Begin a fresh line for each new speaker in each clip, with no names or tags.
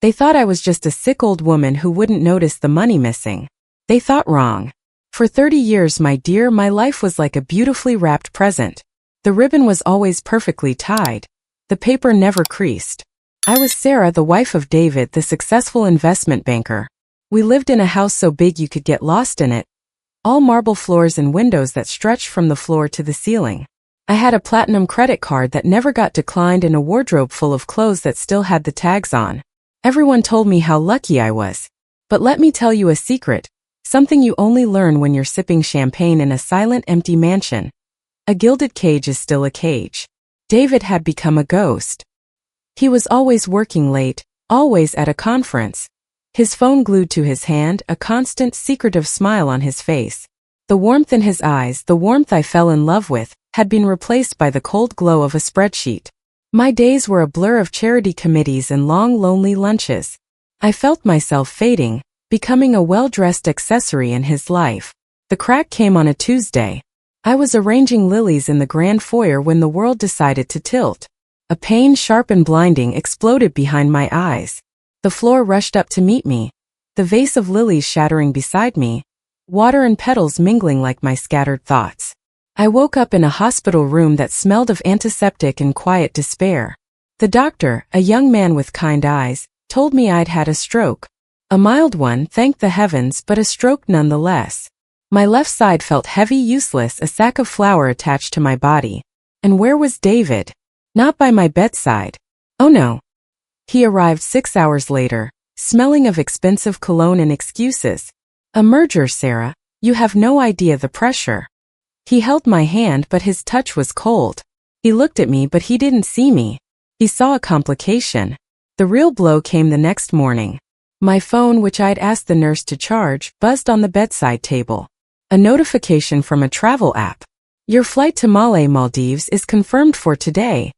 They thought I was just a sick old woman who wouldn't notice the money missing. They thought wrong. For 30 years, my dear, my life was like a beautifully wrapped present. The ribbon was always perfectly tied. The paper never creased. I was Sarah, the wife of David, the successful investment banker. We lived in a house so big you could get lost in it. All marble floors and windows that stretched from the floor to the ceiling. I had a platinum credit card that never got declined and a wardrobe full of clothes that still had the tags on. Everyone told me how lucky I was. But let me tell you a secret, something you only learn when you're sipping champagne in a silent, empty mansion. A gilded cage is still a cage. David had become a ghost. He was always working late, always at a conference. His phone glued to his hand, a constant, secretive smile on his face. The warmth in his eyes, the warmth I fell in love with, had been replaced by the cold glow of a spreadsheet. My days were a blur of charity committees and long, lonely lunches. I felt myself fading, becoming a well-dressed accessory in his life. The crack came on a Tuesday. I was arranging lilies in the grand foyer when the world decided to tilt. A pain sharp and blinding exploded behind my eyes. The floor rushed up to meet me, the vase of lilies shattering beside me, water and petals mingling like my scattered thoughts. I woke up in a hospital room that smelled of antiseptic and quiet despair. The doctor, a young man with kind eyes, told me I'd had a stroke. A mild one, thank the heavens, but a stroke nonetheless. My left side felt heavy, useless, a sack of flour attached to my body. And where was David? Not by my bedside. Oh no. He arrived 6 hours later, smelling of expensive cologne and excuses. A merger, Sarah. You have no idea the pressure. He held my hand, but his touch was cold. He looked at me, but he didn't see me. He saw a complication. The real blow came the next morning. My phone, which I'd asked the nurse to charge, buzzed on the bedside table. A notification from a travel app. Your flight to Maldives is confirmed for today,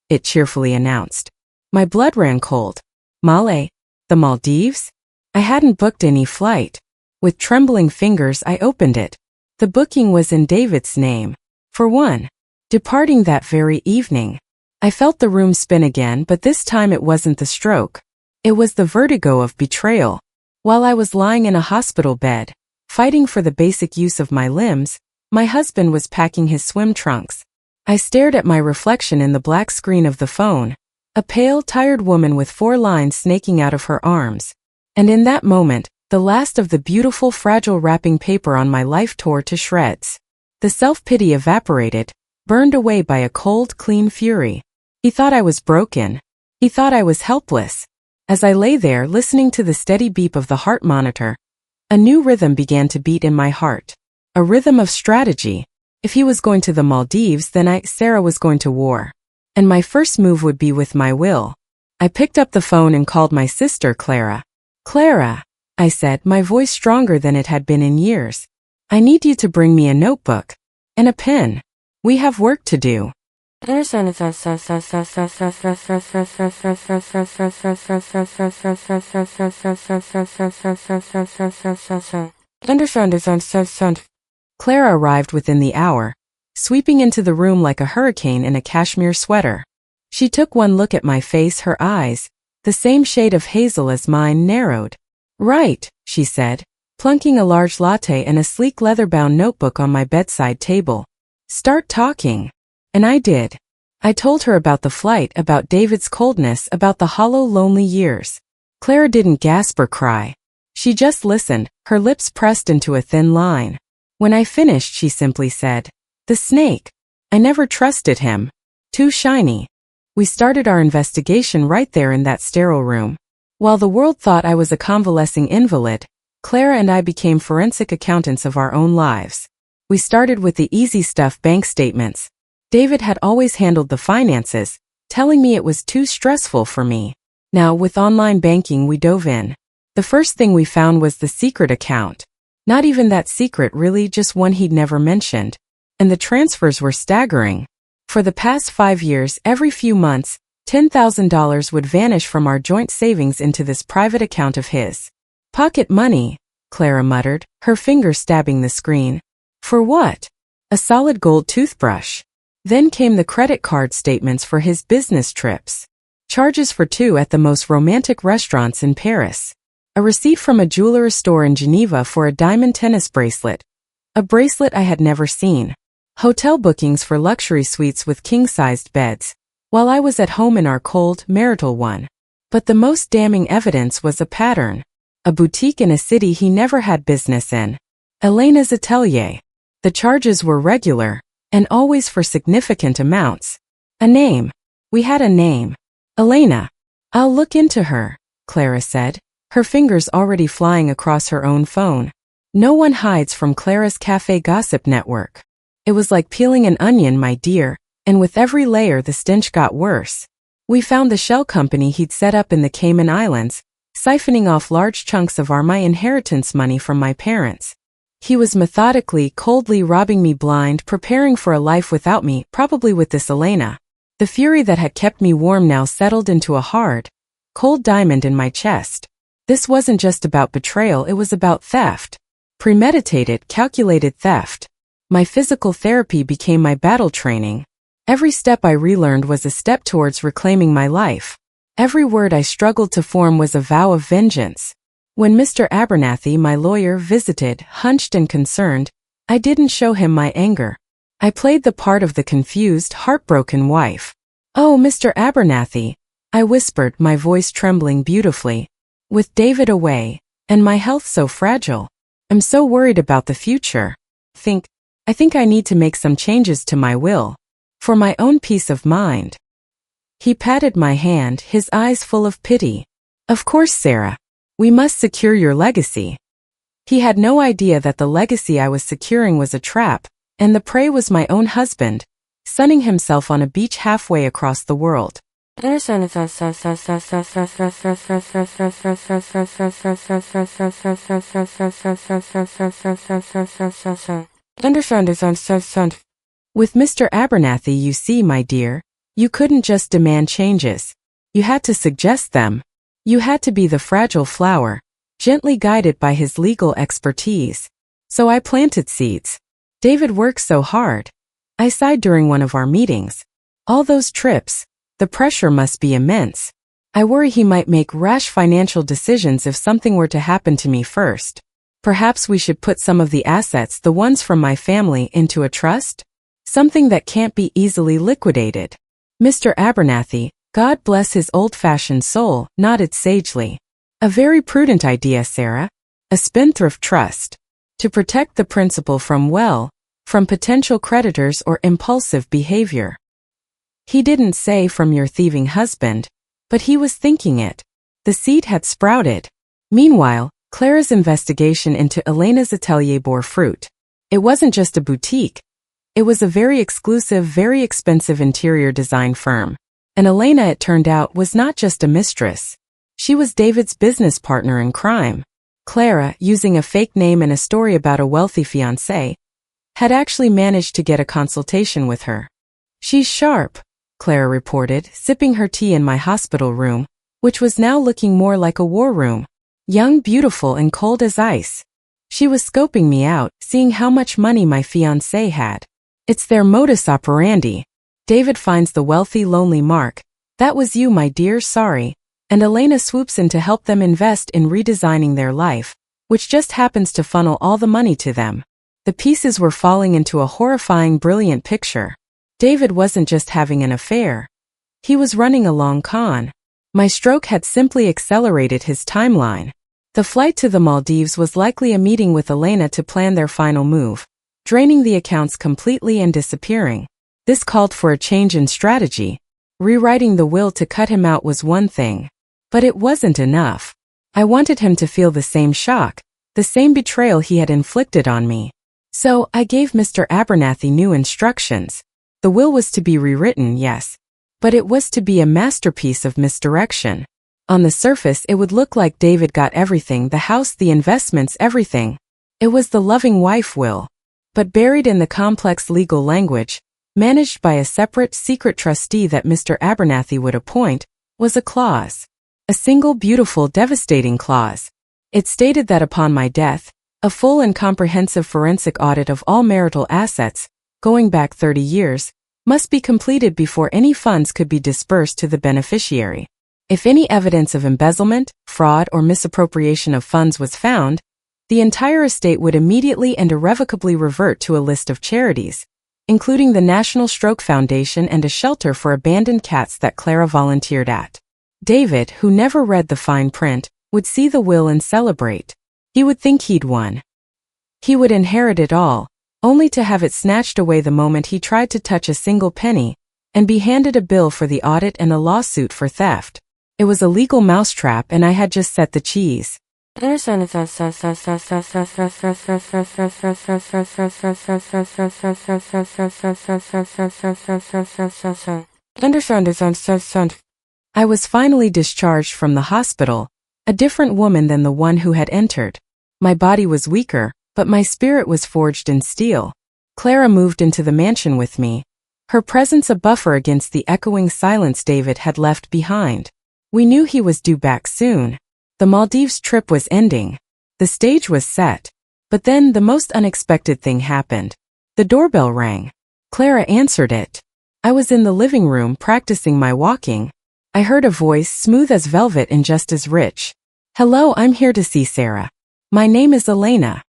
it cheerfully announced. My blood ran cold. The Maldives? I hadn't booked any flight. With trembling fingers, I opened it. The booking was in David's name. For one. Departing that very evening. I felt the room spin again, but this time it wasn't the stroke. It was the vertigo of betrayal. While I was lying in a hospital bed, fighting for the basic use of my limbs, my husband was packing his swim trunks. I stared at my reflection in the black screen of the phone. A pale, tired woman with 4 lines snaking out of her arms. And in that moment, the last of the beautiful, fragile wrapping paper on my life tore to shreds. The self-pity evaporated, burned away by a cold, clean fury. He thought I was broken. He thought I was helpless. As I lay there listening to the steady beep of the heart monitor, a new rhythm began to beat in my heart. A rhythm of strategy. If he was going to the Maldives, then Sarah was going to war. And my first move would be with my will. I picked up the phone and called my sister Clara. Clara, I said, my voice stronger than it had been in years. I need you to bring me a notebook. And a pen. We have work to do. Clara arrived within the hour, sweeping into the room like a hurricane in a cashmere sweater. She took one look at my face, her eyes, the same shade of hazel as mine, narrowed. Right, she said, plunking a large latte and a sleek leather-bound notebook on my bedside table. Start talking. And I did. I told her about the flight, about David's coldness, about the hollow, lonely years. Clara didn't gasp or cry. She just listened, her lips pressed into a thin line. When I finished, she simply said, "The snake. I never trusted him. Too shiny." We started our investigation right there in that sterile room. While the world thought I was a convalescing invalid, Clara and I became forensic accountants of our own lives. We started with the easy stuff, bank statements. David had always handled the finances, telling me it was too stressful for me. Now, with online banking, we dove in. The first thing we found was the secret account. Not even that secret, really, just one he'd never mentioned. And the transfers were staggering. For the past 5 years, every few months, $10,000 would vanish from our joint savings into this private account of his. Pocket money, Clara muttered, her finger stabbing the screen. For what? A solid gold toothbrush. Then came the credit card statements for his business trips. Charges for two at the most romantic restaurants in Paris. A receipt from a jeweler's store in Geneva for a diamond tennis bracelet. A bracelet I had never seen. Hotel bookings for luxury suites with king-sized beds, while I was at home in our cold, marital one. But the most damning evidence was a pattern. A boutique in a city he never had business in. Elena's atelier. The charges were regular, and always for significant amounts. A name. We had a name. Elena. I'll look into her, Clara said, her fingers already flying across her own phone. No one hides from Clara's cafe gossip network. It was like peeling an onion, my dear, and with every layer the stench got worse. We found the shell company he'd set up in the Cayman Islands, siphoning off large chunks of my inheritance money from my parents. He was methodically, coldly robbing me blind, preparing for a life without me, probably with this Elena. The fury that had kept me warm now settled into a hard, cold diamond in my chest. This wasn't just about betrayal, it was about theft. Premeditated, calculated theft. My physical therapy became my battle training. Every step I relearned was a step towards reclaiming my life. Every word I struggled to form was a vow of vengeance. When Mr. Abernathy, my lawyer, visited, hunched and concerned, I didn't show him my anger. I played the part of the confused, heartbroken wife. "Oh, Mr. Abernathy," I whispered, my voice trembling beautifully. "With David away, and my health so fragile, I'm so worried about the future. I think I need to make some changes to my will. For my own peace of mind." He patted my hand, his eyes full of pity. "Of course, Sarah. We must secure your legacy." He had no idea that the legacy I was securing was a trap, and the prey was my own husband, sunning himself on a beach halfway across the world. With Mr. Abernathy, you see, my dear, you couldn't just demand changes. You had to suggest them. You had to be the fragile flower, gently guided by his legal expertise. So I planted seeds. David works so hard. I sighed during one of our meetings. All those trips, the pressure must be immense. I worry he might make rash financial decisions if something were to happen to me first. Perhaps we should put some of the assets, the ones from my family, into a trust? Something that can't be easily liquidated. Mr. Abernathy, God bless his old-fashioned soul, nodded sagely. A very prudent idea, Sarah. A spendthrift trust. To protect the principal from potential creditors or impulsive behavior. He didn't say from your thieving husband, but he was thinking it. The seed had sprouted. Meanwhile, Clara's investigation into Elena's atelier bore fruit. It wasn't just a boutique. It was a very exclusive, very expensive interior design firm. And Elena, it turned out, was not just a mistress. She was David's business partner in crime. Clara, using a fake name and a story about a wealthy fiancé, had actually managed to get a consultation with her. "She's sharp," Clara reported, sipping her tea in my hospital room, which was now looking more like a war room. Young, beautiful, and cold as ice. She was scoping me out, seeing how much money my fiancé had. It's their modus operandi. David finds the wealthy, lonely Mark. "That was you, my dear, sorry." And Elena swoops in to help them invest in redesigning their life, which just happens to funnel all the money to them. The pieces were falling into a horrifying, brilliant picture. David wasn't just having an affair. He was running a long con. My stroke had simply accelerated his timeline. The flight to the Maldives was likely a meeting with Elena to plan their final move, draining the accounts completely and disappearing. This called for a change in strategy. Rewriting the will to cut him out was one thing. But it wasn't enough. I wanted him to feel the same shock, the same betrayal he had inflicted on me. So I gave Mr. Abernathy new instructions. The will was to be rewritten, yes, but it was to be a masterpiece of misdirection. On the surface, it would look like David got everything, the house, the investments, everything. It was the loving wife will. But buried in the complex legal language, managed by a separate, secret trustee that Mr. Abernathy would appoint, was a clause. A single, beautiful, devastating clause. It stated that upon my death, a full and comprehensive forensic audit of all marital assets, going back 30 years, must be completed before any funds could be dispersed to the beneficiary. If any evidence of embezzlement, fraud, or misappropriation of funds was found, the entire estate would immediately and irrevocably revert to a list of charities, including the National Stroke Foundation and a shelter for abandoned cats that Clara volunteered at. David, who never read the fine print, would see the will and celebrate. He would think he'd won. He would inherit it all, only to have it snatched away the moment he tried to touch a single penny, and be handed a bill for the audit and a lawsuit for theft. It was a legal mousetrap, and I had just set the cheese. I was finally discharged from the hospital, a different woman than the one who had entered. My body was weaker, but my spirit was forged in steel. Clara moved into the mansion with me, her presence a buffer against the echoing silence David had left behind. We knew he was due back soon. The Maldives trip was ending. The stage was set. But then the most unexpected thing happened. The doorbell rang. Clara answered it. I was in the living room practicing my walking. I heard a voice smooth as velvet and just as rich. "Hello, I'm here to see Sarah. My name is Elena."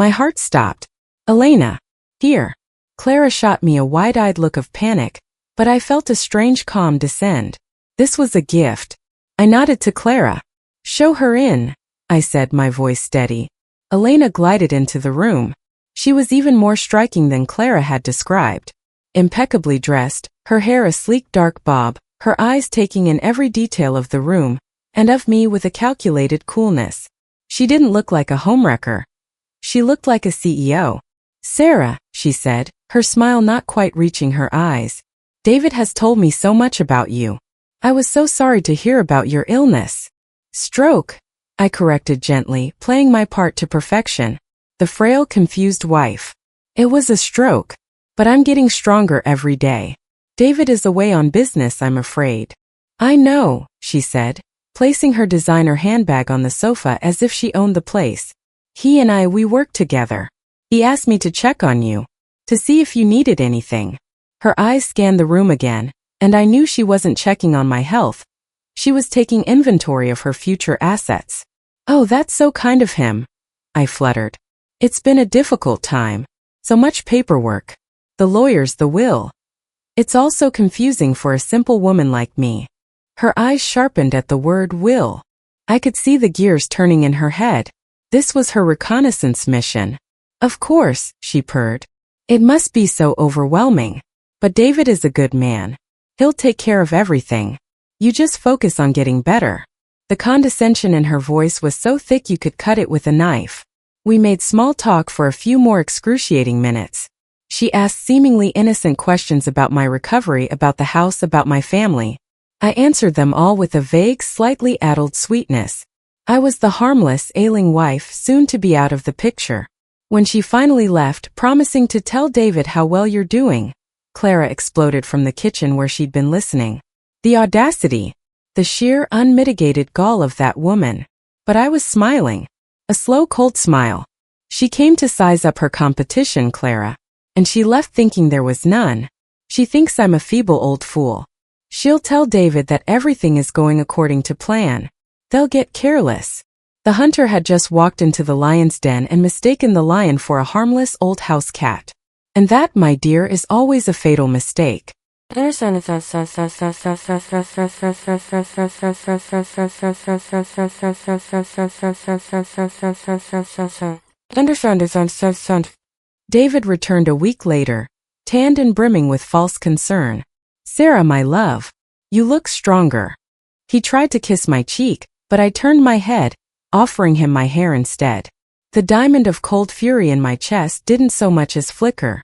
My heart stopped. "Elena, here." Clara shot me a wide-eyed look of panic, but I felt a strange calm descend. This was a gift. I nodded to Clara. "Show her in," I said, my voice steady. Elena glided into the room. She was even more striking than Clara had described. Impeccably dressed, her hair a sleek dark bob, her eyes taking in every detail of the room, and of me with a calculated coolness. She didn't look like a homewrecker. She looked like a CEO. "Sarah," she said, her smile not quite reaching her eyes. "David has told me so much about you. I was so sorry to hear about your illness." "Stroke," I corrected gently, playing my part to perfection. The frail, confused wife. "It was a stroke. But I'm getting stronger every day. David is away on business, I'm afraid." "I know," she said, placing her designer handbag on the sofa as if she owned the place. "He and we work together. He asked me to check on you, to see if you needed anything." Her eyes scanned the room again, and I knew she wasn't checking on my health. She was taking inventory of her future assets. "Oh, that's so kind of him," I fluttered. "It's been a difficult time. So much paperwork. The lawyers, the will. It's all so confusing for a simple woman like me." Her eyes sharpened at the word will. I could see the gears turning in her head. This was her reconnaissance mission. "Of course," she purred. "It must be so overwhelming. But David is a good man. He'll take care of everything. You just focus on getting better." The condescension in her voice was so thick you could cut it with a knife. We made small talk for a few more excruciating minutes. She asked seemingly innocent questions about my recovery, about the house, about my family. I answered them all with a vague, slightly addled sweetness. I was the harmless, ailing wife, soon to be out of the picture. When she finally left, promising to tell David how well you're doing, Clara exploded from the kitchen where she'd been listening. The audacity, the sheer, unmitigated gall of that woman. But I was smiling. A slow, cold smile. She came to size up her competition, Clara. And she left thinking there was none. She thinks I'm a feeble old fool. She'll tell David that everything is going according to plan. They'll get careless. The hunter had just walked into the lion's den and mistaken the lion for a harmless old house cat. And that, my dear, is always a fatal mistake. David returned a week later, tanned and brimming with false concern. "Sarah, my love, you look stronger." He tried to kiss my cheek, but I turned my head, offering him my hair instead. The diamond of cold fury in my chest didn't so much as flicker.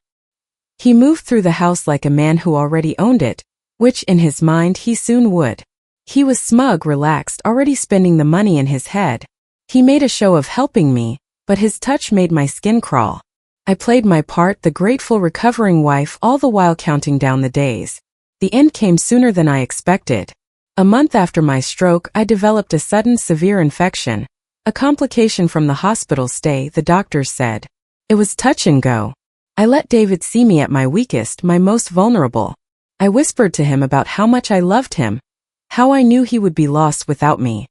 He moved through the house like a man who already owned it, which in his mind he soon would. He was smug, relaxed, already spending the money in his head. He made a show of helping me, but his touch made my skin crawl. I played my part, the grateful recovering wife, all the while counting down the days. The end came sooner than I expected. A month after my stroke, I developed a sudden severe infection, a complication from the hospital stay, the doctors said. It was touch and go. I let David see me at my weakest, my most vulnerable. I whispered to him about how much I loved him, how I knew he would be lost without me.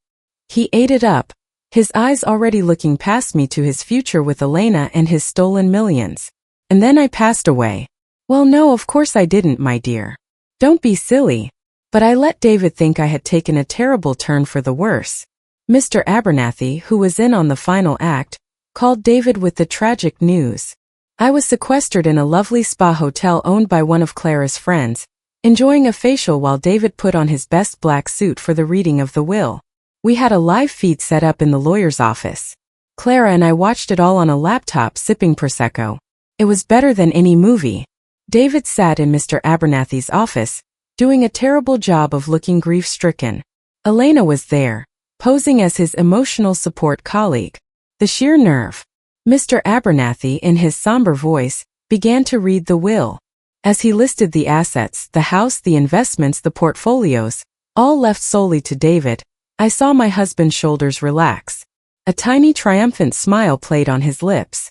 He ate it up, his eyes already looking past me to his future with Elena and his stolen millions. And then I passed away. Well, no, of course I didn't, my dear. Don't be silly. But I let David think I had taken a terrible turn for the worse. Mr. Abernathy, who was in on the final act, called David with the tragic news. I was sequestered in a lovely spa hotel owned by one of Clara's friends, enjoying a facial while David put on his best black suit for the reading of the will. We had a live feed set up in the lawyer's office. Clara and I watched it all on a laptop sipping Prosecco. It was better than any movie. David sat in Mr. Abernathy's office, doing a terrible job of looking grief-stricken. Elena was there, posing as his emotional support colleague. The sheer nerve. Mr. Abernathy, in his somber voice, began to read the will. As he listed the assets, the house, the investments, the portfolios, all left solely to David, I saw my husband's shoulders relax. A tiny triumphant smile played on his lips.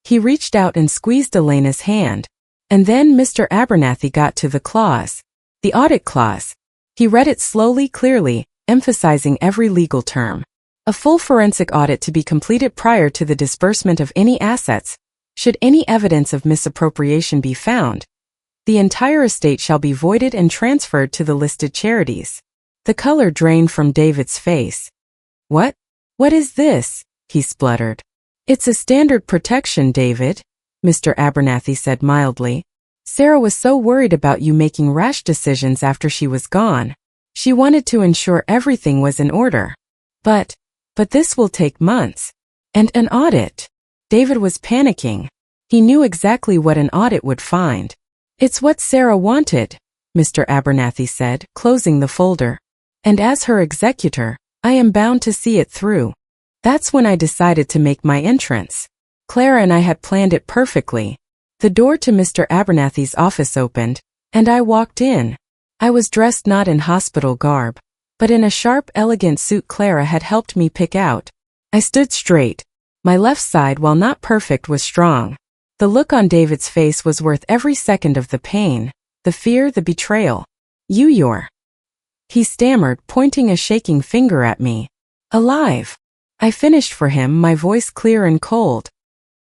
He reached out and squeezed Elena's hand. And then Mr. Abernathy got to the clause. The audit clause. He read it slowly, clearly, emphasizing every legal term. A full forensic audit to be completed prior to the disbursement of any assets. Should any evidence of misappropriation be found, the entire estate shall be voided and transferred to the listed charities. The color drained from David's face. What? What is this? He spluttered. It's a standard protection, David, Mr. Abernathy said mildly. Sarah was so worried about you making rash decisions after she was gone. She wanted to ensure everything was in order. But this will take months. And an audit. David was panicking. He knew exactly what an audit would find. It's what Sarah wanted, Mr. Abernathy said, closing the folder. And as her executor, I am bound to see it through. That's when I decided to make my entrance. Clara and I had planned it perfectly. The door to Mr. Abernathy's office opened, and I walked in. I was dressed not in hospital garb, but in a sharp, elegant suit Clara had helped me pick out. I stood straight. My left side, while not perfect, was strong. The look on David's face was worth every second of the pain, the fear, the betrayal. You're... He stammered, pointing a shaking finger at me. Alive. I finished for him, my voice clear and cold.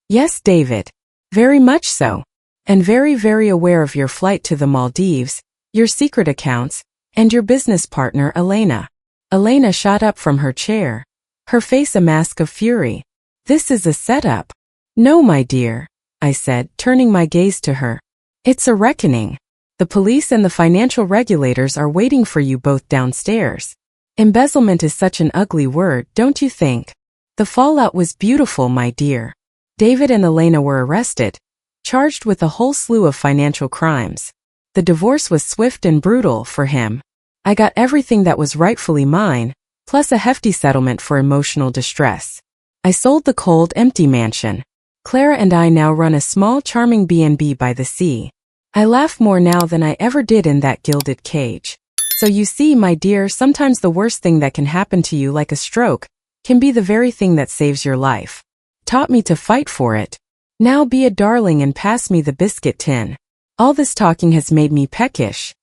Yes, David. Very much so. And very, very aware of your flight to the Maldives, your secret accounts, and your business partner, Elena. Elena shot up from her chair, her face a mask of fury. This is a setup. No, my dear, I said, turning my gaze to her. It's a reckoning. The police and the financial regulators are waiting for you both downstairs. Embezzlement is such an ugly word, don't you think? The fallout was beautiful, my dear. David and Elena were arrested, charged with a whole slew of financial crimes. The divorce was swift and brutal for him. I got everything that was rightfully mine, plus a hefty settlement for emotional distress. I sold the cold, empty mansion. Clara and I now run a small, charming B&B by the sea. I laugh more now than I ever did in that gilded cage. So you see, my dear, sometimes the worst thing that can happen to you, like a stroke, can be the very thing that saves your life. Taught me to fight for it. Now be a darling and pass me the biscuit tin. All this talking has made me peckish.